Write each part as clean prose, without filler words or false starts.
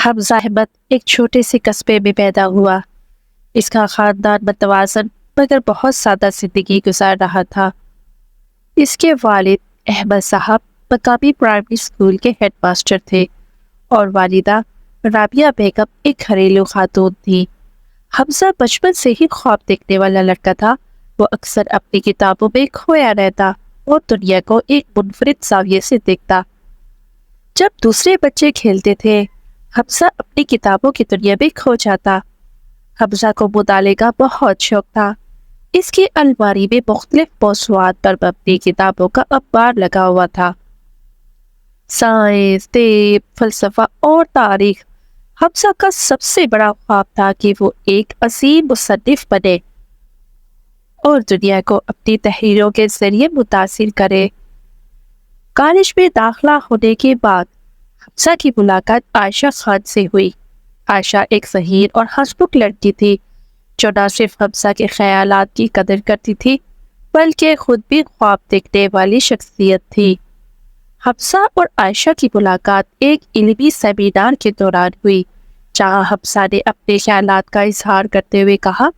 حمزہ احمد ایک چھوٹے سے قصبے میں پیدا ہوا۔ اس کا خاندان متوازن مگر بہت سادہ زندگی گزار رہا تھا۔ اس کے والد احمد صاحب مقامی پرائمری اسکول کے ہیڈ ماسٹر تھے اور والدہ رابعہ بیگم ایک گھریلو خاتون تھی۔ حمزہ بچپن سے ہی خواب دیکھنے والا لڑکا تھا۔ وہ اکثر اپنی کتابوں میں کھویا رہتا اور دنیا کو ایک منفرد زاویے سے دیکھتا۔ جب دوسرے بچے کھیلتے تھے، حمزہ اپنی کتابوں کی دنیا میں کھو جاتا۔ حمزہ کو مطالعے کا بہت شوق تھا۔ اس کی الماری میں مختلف موضوعات پر مبنی کتابوں کا انبار لگا ہوا تھا۔ سائنس، طب، فلسفہ اور تاریخ۔ حمزہ کا سب سے بڑا خواب تھا کہ وہ ایک عظیم مصنف بنے اور دنیا کو اپنی تحریروں کے ذریعے متاثر کرے۔ کالج میں داخلہ ہونے کے بعد حمزہ کی ملاقات عائشہ خان سے ہوئی۔ عائشہ ایک ذہین اور ہنسمکھ لڑکی تھی جو نہ صرف حمزہ کے خیالات کی قدر کرتی تھی بلکہ خود بھی خواب دیکھنے والی شخصیت تھی۔ حمزہ اور عائشہ کی ملاقات ایک علمی سیمینار کے دوران ہوئی جہاں حمزہ نے اپنے خیالات کا اظہار کرتے ہوئے کہا،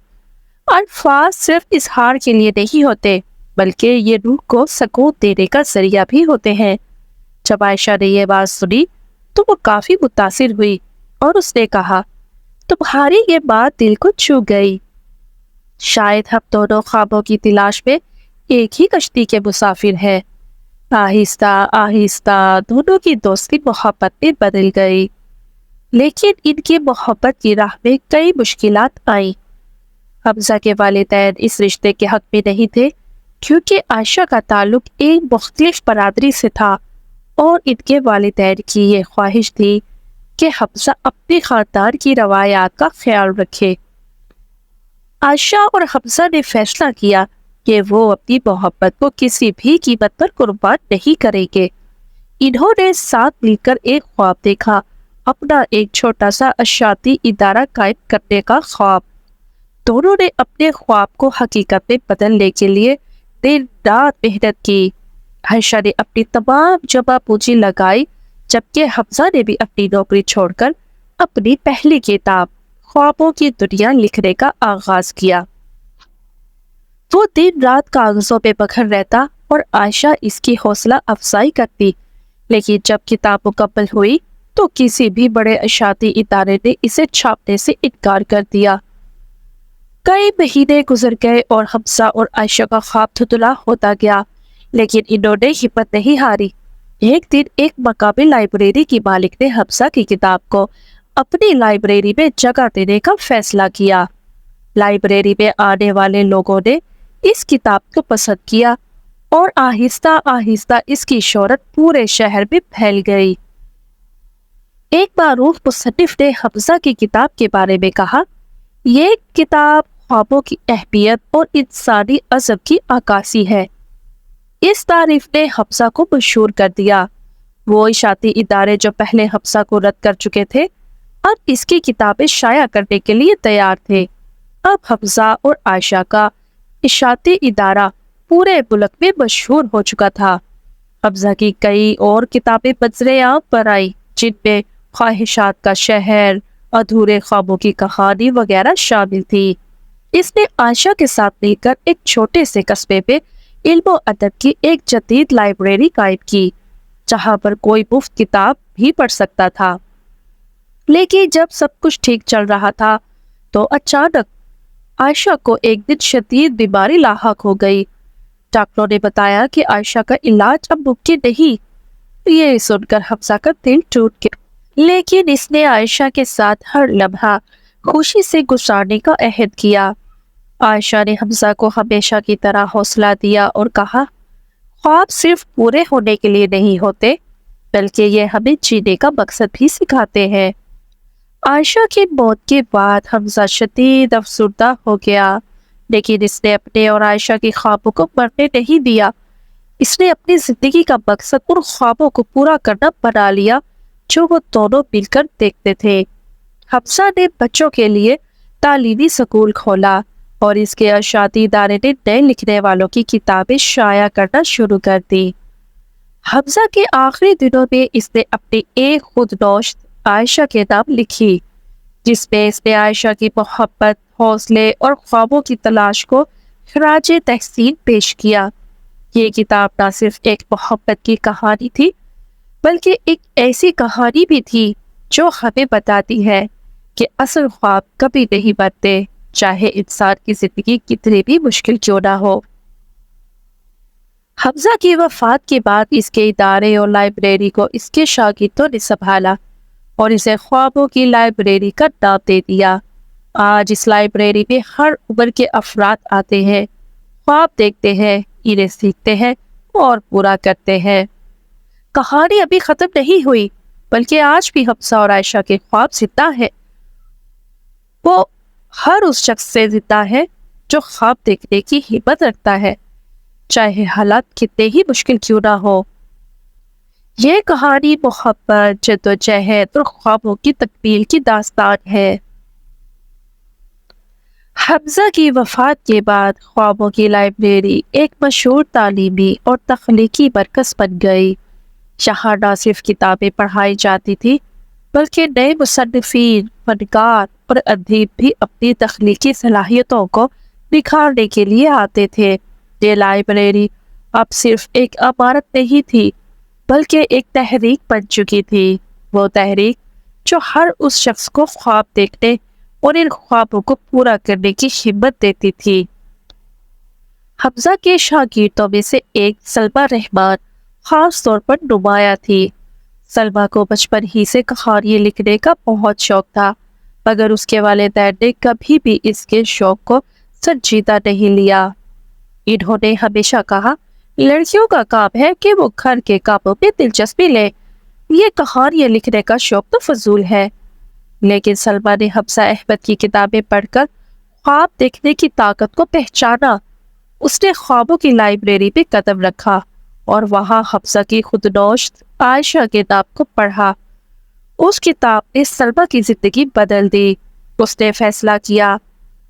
الفاظ صرف اظہار کے لیے نہیں ہوتے بلکہ یہ روح کو سکون دینے کا ذریعہ بھی ہوتے ہیں۔ جب عائشہ نے یہ بات سنی تو وہ کافی متاثر ہوئی اور اس نے کہا، تمہاری یہ بات دل کو چھو گئی۔ شاید ہم دونوں خوابوں کی تلاش میں ایک ہی کشتی کے مسافر ہیں۔ آہستہ آہستہ دونوں کی دوستی محبت میں بدل گئی، لیکن ان کی محبت کی راہ میں کئی مشکلات آئیں۔ حمزہ کے والدین اس رشتے کے حق میں نہیں تھے کیونکہ عائشہ کا تعلق ایک مختلف برادری سے تھا اور ان کے والدین کی یہ خواہش تھی کہ حمزہ اپنے خاندان کی روایات کا خیال رکھے۔ عائشہ اور حمزہ نے فیصلہ کیا کہ وہ اپنی محبت کو کسی بھی قیمت پر قربان نہیں کریں گے۔ انہوں نے ساتھ مل کر ایک خواب دیکھا، اپنا ایک چھوٹا سا اشاعتی ادارہ قائم کرنے کا خواب۔ دونوں نے اپنے خواب کو حقیقت میں بدلنے کے لیے دن رات محنت کی۔ عائشہ نے اپنی تمام جمع پونجی لگائی جبکہ حمزہ نے بھی اپنی نوکری چھوڑ کر اپنی پہلی کتاب خوابوں کی دنیا لکھنے کا آغاز کیا۔ وہ دن رات کاغذوں پہ مگن رہتا اور عائشہ اس کی حوصلہ افزائی کرتی، لیکن جب کتاب مکمل ہوئی تو کسی بھی بڑے اشاعتی ادارے نے اسے چھاپنے سے انکار کر دیا۔ کئی مہینے گزر گئے اور حمزہ اور عائشہ کا خواب دھندلا ہوتا گیا، لیکن انہوں نے ہمت نہیں ہاری۔ ایک دن ایک مقامی لائبریری کی مالک نے حمزہ کی کتاب کو اپنی لائبریری میں جگہ دینے کا فیصلہ کیا۔ لائبریری میں آنے والے لوگوں نے اس کتاب کو پسند کیا اور آہستہ آہستہ اس کی شہرت پورے شہر میں پھیل گئی۔ ایک معروف مصنف نے حمزہ کی کتاب کے بارے میں کہا، یہ کتاب خوابوں کی اہمیت اور انسانی عزم کی عکاسی ہے۔ اس تعریف نے حمزہ کو مشہور کر دیا۔ وہ اشاعتی ادارے جو پہلے حمزہ کو رد کر چکے تھے اب اس کی کتابیں شائع کرنے کے لیے تیار تھے۔ اب حمزہ اور عائشہ کا اشاعتی ادارہ پورے ملک میں مشہور ہو چکا تھا۔ حمزہ کی کئی اور کتابیں منظر عام پر آئیں جن میں خواہشات کا شہر، ادھورے خوابوں کی کہانی وغیرہ شامل تھی۔ اس نے عائشہ کے ساتھ مل کر ایک چھوٹے سے قصبے میں علم و ادب کی ایک جدید لائبریری قائم کی جہاں پر کوئی مفت کتاب بھی پڑھ سکتا تھا۔ لیکن جب سب کچھ ٹھیک چل رہا تھا تو اچانک عائشہ کو ایک دن شدید بیماری لاحق ہو گئی۔ ڈاکٹروں نے بتایا کہ عائشہ کا علاج اب ممکن نہیں۔ یہ سن کر حمزہ کا دل ٹوٹ گیا، لیکن اس نے عائشہ کے ساتھ ہر لمحہ خوشی سے گزارنے کا عہد کیا۔ عائشہ نے حمزہ کو ہمیشہ کی طرح حوصلہ دیا اور کہا، خواب صرف پورے ہونے کے لیے نہیں ہوتے بلکہ یہ ہمیں جینے کا مقصد بھی سکھاتے ہیں۔ عائشہ کی موت کے بعد حمزہ شدید افسردہ ہو گیا، لیکن اس نے اپنے اور عائشہ کی خوابوں کو مرنے نہیں دیا۔ اس نے اپنی زندگی کا مقصد ان خوابوں کو پورا کرنا بنا لیا جو وہ دونوں مل کر دیکھتے تھے۔ حمزہ نے بچوں کے لیے تعلیمی سکول کھولا اور اس کے اشاعتی ادارے نے نئے لکھنے والوں کی کتابیں شائع کرنا شروع کر دی۔ حمزہ کے آخری دنوں میں اس نے اپنی ایک خود نوشت عائشہ کے نام لکھی، جس میں اس نے عائشہ کی محبت، حوصلے اور خوابوں کی تلاش کو خراج تحسین پیش کیا۔ یہ کتاب نہ صرف ایک محبت کی کہانی تھی، بلکہ ایک ایسی کہانی بھی تھی جو ہمیں بتاتی ہے کہ اصل خواب کبھی نہیں مرتے، چاہے انسان کی زندگی کتنی بھی مشکل کیوں نہ ہو۔ حمزہ کی وفات کے بعد اس کے ادارے اور لائبریری کو اس کے شاگردوں نے سنبھالا اور اسے خوابوں کی لائبریری کا نام دے دیا۔ آج اس لائبریری میں ہر عمر کے افراد آتے ہیں، خواب دیکھتے ہیں، انہیں سیکھتے ہیں اور پورا کرتے ہیں۔ کہانی ابھی ختم نہیں ہوئی، بلکہ آج بھی حمزہ اور عائشہ کے خواب زندہ ہے۔ وہ ہر اس شخص سے زندہ ہے جو خواب دیکھنے کی ہمت رکھتا ہے، چاہے حالات کتنے ہی مشکل کیوں نہ ہو۔ یہ کہانی محبت، جدوجہد اور خوابوں کی تکمیل کی داستان ہے۔ حمزہ کی وفات کے بعد خوابوں کی لائبریری ایک مشہور تعلیمی اور تخلیقی مرکز بن گئی۔ یہاں نہ صرف کتابیں پڑھائی جاتی تھی، بلکہ نئے مصنفین، فنکار اور ادیب بھی اپنی تخلیقی صلاحیتوں کو نکھارنے کے لیے آتے تھے۔ یہ لائبریری اب صرف ایک عمارت نہیں تھی، بلکہ ایک تحریک بن چکی تھی، وہ تحریک جو ہر اس شخص کو خواب دیکھنے اور ان خوابوں کو پورا کرنے کی ہمت دیتی تھی۔ حمزہ کے شاگردوں میں سے ایک سلمیٰ رحمان خاص طور پر نمایاں تھی۔ سلمیٰ کو بچپن ہی سے کہانیاں لکھنے کا بہت شوق تھا، مگر اس کے والدین نے کبھی بھی اس کے شوق کو سنجیدہ نہیں لیا۔ انہوں نے ہمیشہ کہا، لڑکیوں کا کام ہے کہ وہ گھر کے کاموں میں دلچسپی لے، یہ کہانیاں لکھنے کا شوق تو فضول ہے۔ لیکن سلمیٰ نے حمزہ احمد کی کتابیں پڑھ کر خواب دیکھنے کی طاقت کو پہچانا۔ اس نے خوابوں کی لائبریری پہ قدم رکھا اور وہاں حمزہ کی خودنوشت عائشہ کے نام کو پڑھا۔ اس کتاب نے سلمیٰ کی زندگی بدل دی۔ اس نے فیصلہ کیا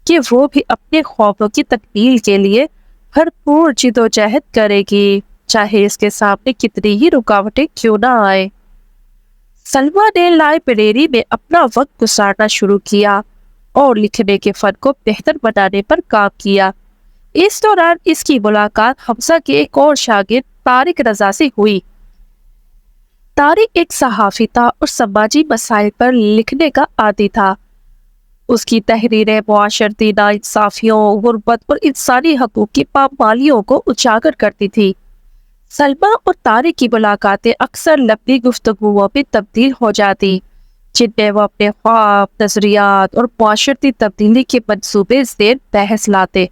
کہ وہ بھی اپنے خوابوں کی تکمیل کے لیے بھرپور جدوجہد کرے گی، چاہے اس کے سامنے کتنی ہی رکاوٹیں کیوں نہ آئے۔ سلمیٰ نے لائبریری میں اپنا وقت گزارنا شروع کیا اور لکھنے کے فن کو بہتر بنانے پر کام کیا۔ اس دوران اس کی ملاقات حمزہ کے ایک اور شاگرد طارق رضا سے ہوئی۔ طارق ایک صحافی تھا اور سماجی مسائل پر لکھنے کا عادی تھا۔ اس کی تحریریں معاشرتی ناانصافیوں، غربت اور انسانی حقوق کی پامالیوں کو اجاگر کرتی تھی۔ سلمیٰ اور طارق کی ملاقاتیں اکثر لمبی گفتگوؤں میں تبدیل ہو جاتی، جن میں وہ اپنے خواب، نظریات اور معاشرتی تبدیلی کے منصوبے زیر بحث لاتے۔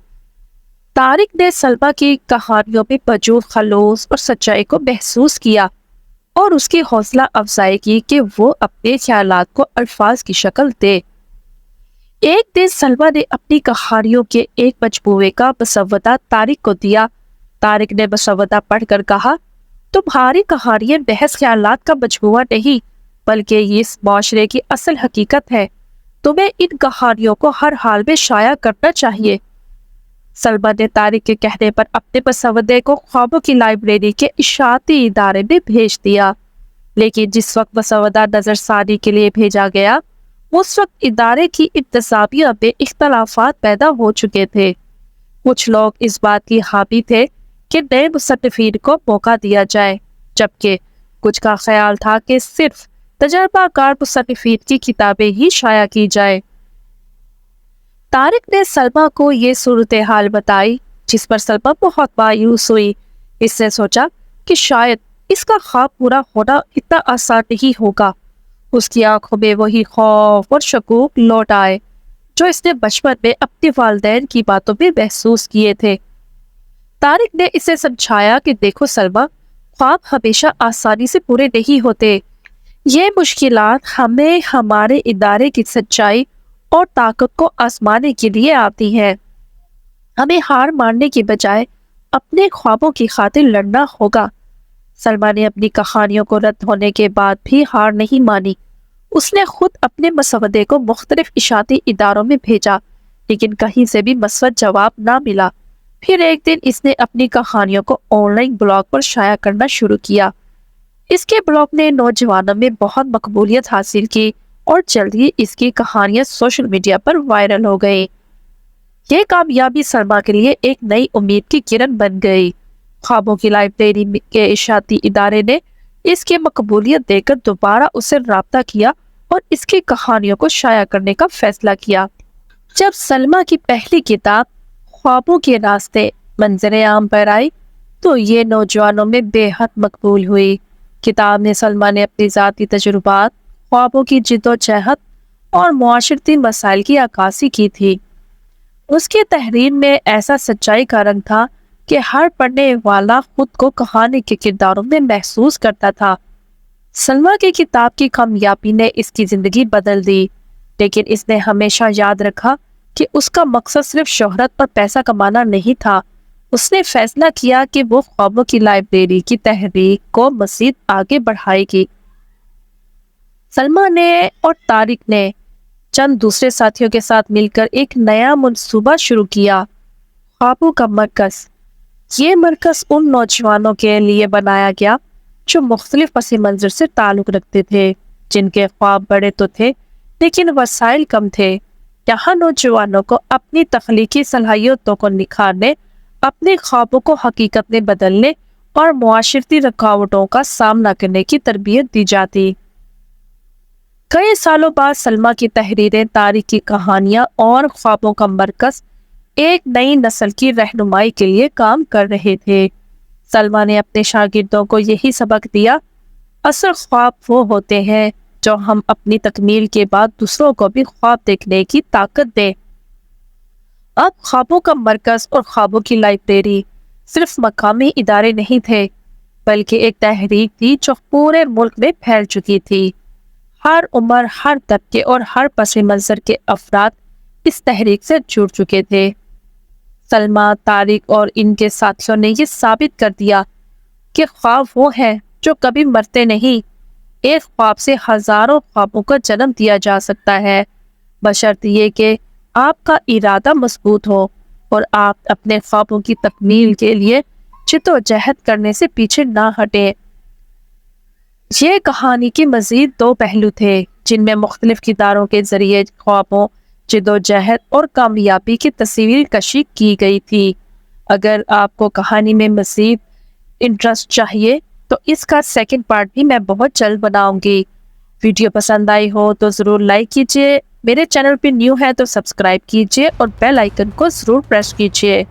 طارق نے سلمیٰ کی کہانیوں میں موجود خلوص اور سچائی کو محسوس کیا اور اس کی حوصلہ افزائی کی کہ وہ اپنے خیالات کو الفاظ کی شکل دے۔ ایک دن سلمیٰ نے اپنی کہانیوں کے ایک مجموعے کا مسودہ طارق کو دیا۔ طارق نے مسودہ پڑھ کر کہا، تمہاری کہانیاں محض خیالات کا مجموعہ نہیں، بلکہ یہ اس معاشرے کی اصل حقیقت ہے، تمہیں ان کہانیوں کو ہر حال میں شائع کرنا چاہیے۔ سلمیٰ نے طارق کے کہنے پر اپنے مسودے کو خوابوں کی لائبریری کے اشاعتی ادارے میں بھیج دیا، لیکن جس وقت مسودہ نظر ثانی کے لیے بھیجا گیا، اس وقت ادارے کی انتظامیہ میں اختلافات پیدا ہو چکے تھے۔ کچھ لوگ اس بات کی حامی تھے کہ نئے مصنفین کو موقع دیا جائے، جبکہ کچھ کا خیال تھا کہ صرف تجربہ کار مصنفین کی کتابیں ہی شائع کی جائے۔ طارق نے سلمیٰ کو یہ صورتحال بتائی، جس پر سلمیٰ بہت مایوس ہوئی۔ اس نے سوچا کہ شاید اس کا خواب پورا ہونا اتنا آسان نہیں ہوگا۔ اس کی آنکھوں میں وہی خوف اور شکوک لوٹ آئے جو اس نے بچپن میں اپنے والدین کی باتوں میں محسوس کیے تھے۔ طارق نے اسے سمجھایا کہ دیکھو سلمیٰ، خواب ہمیشہ آسانی سے پورے نہیں ہوتے۔ یہ مشکلات ہمیں ہمارے ادارے کی سچائی اور طاقت کو آزمانے کے لیے آتی ہیں۔ ہمیں ہار ماننے کی بجائے اپنے خوابوں کی خاطر لڑنا ہوگا۔ سلمیٰ نے اپنی کہانیوں کو رد ہونے کے بعد بھی ہار نہیں مانی۔ اس نے خود اپنے مسودے کو مختلف اشاعتی اداروں میں بھیجا، لیکن کہیں سے بھی مثبت جواب نہ ملا۔ پھر ایک دن اس نے اپنی کہانیوں کو آن لائن بلاگ پر شائع کرنا شروع کیا۔ اس کے بلاگ نے نوجوانوں میں بہت مقبولیت حاصل کی اور جلد ہی اس کی کہانیاں سوشل میڈیا پر وائرل ہو گئی۔ یہ کامیابی سلما کے لیے ایک نئی امید کی کرن بن گئی۔ خوابوں کی لائبریری کے اشاعتی ادارے نے اس کی مقبولیت دیکھ کر دوبارہ اسے رابطہ کیا اور اس کی کہانیوں کو شائع کرنے کا فیصلہ کیا۔ جب سلما کی پہلی کتاب خوابوں کے راستے منظر عام پر آئی تو یہ نوجوانوں میں بے حد مقبول ہوئی۔ کتاب میں سلما نے اپنی ذاتی تجربات، خوابوں کی جدوجہد اور معاشرتی مسائل کی عکاسی کی تھی۔ اس کی تحریر میں ایسا سچائی کا رنگ تھا کہ ہر پڑھنے والا خود کو کہانی کے کرداروں میں محسوس کرتا تھا۔ سلما کی کتاب کی کامیابی نے اس کی زندگی بدل دی، لیکن اس نے ہمیشہ یاد رکھا کہ اس کا مقصد صرف شہرت اور پیسہ کمانا نہیں تھا۔ اس نے فیصلہ کیا کہ وہ خوابوں کی لائبریری کی تحریک کو مزید آگے بڑھائے گی۔ سلما نے اور طارق نے چند دوسرے ساتھیوں کے ساتھ مل کر ایک نیا منصوبہ شروع کیا، خوابوں کا مرکز۔ یہ مرکز ان نوجوانوں کے لیے بنایا گیا جو مختلف پس منظر سے تعلق رکھتے تھے، جن کے خواب بڑے تو تھے لیکن وسائل کم تھے۔ یہاں نوجوانوں کو اپنی تخلیقی صلاحیتوں کو نکھارنے، اپنے خوابوں کو حقیقت میں بدلنے اور معاشرتی رکاوٹوں کا سامنا کرنے کی تربیت دی جاتی۔ کئی سالوں بعد سلما کی تحریریں، طارق کی کہانیاں اور خوابوں کا مرکز ایک نئی نسل کی رہنمائی کے لیے کام کر رہے تھے۔ سلما نے اپنے شاگردوں کو یہی سبق دیا، اصل خواب وہ ہوتے ہیں جو ہم اپنی تکمیل کے بعد دوسروں کو بھی خواب دیکھنے کی طاقت دیں۔ اب خوابوں کا مرکز اور خوابوں کی لائبریری صرف مقامی ادارے نہیں تھے، بلکہ ایک تحریک تھی جو پورے ملک میں پھیل چکی تھی۔ ہر عمر، ہر طبقے اور ہر پس منظر کے افراد اس تحریک سے جڑ چکے تھے۔ سلما، طارق اور ان کے ساتھیوں نے یہ ثابت کر دیا کہ خواب وہ ہیں جو کبھی مرتے نہیں۔ ایک خواب سے ہزاروں خوابوں کا جنم دیا جا سکتا ہے، بشرط یہ کہ آپ کا ارادہ مضبوط ہو اور آپ اپنے خوابوں کی تکمیل کے لیے جدوجہد کرنے سے پیچھے نہ ہٹیں۔ یہ کہانی کے مزید دو پہلو تھے جن میں مختلف کرداروں کے ذریعے خوابوں، جدوجہد اور کامیابی کی تصویر کشی کی گئی تھی۔ اگر آپ کو کہانی میں مزید انٹرسٹ چاہیے تو اس کا سیکنڈ پارٹ بھی میں بہت جلد بناؤں گی۔ ویڈیو پسند آئی ہو تو ضرور لائک کیجیے، میرے چینل پہ نیو ہے تو سبسکرائب کیجیے اور بیل آئیکن کو ضرور پریس کیجیے۔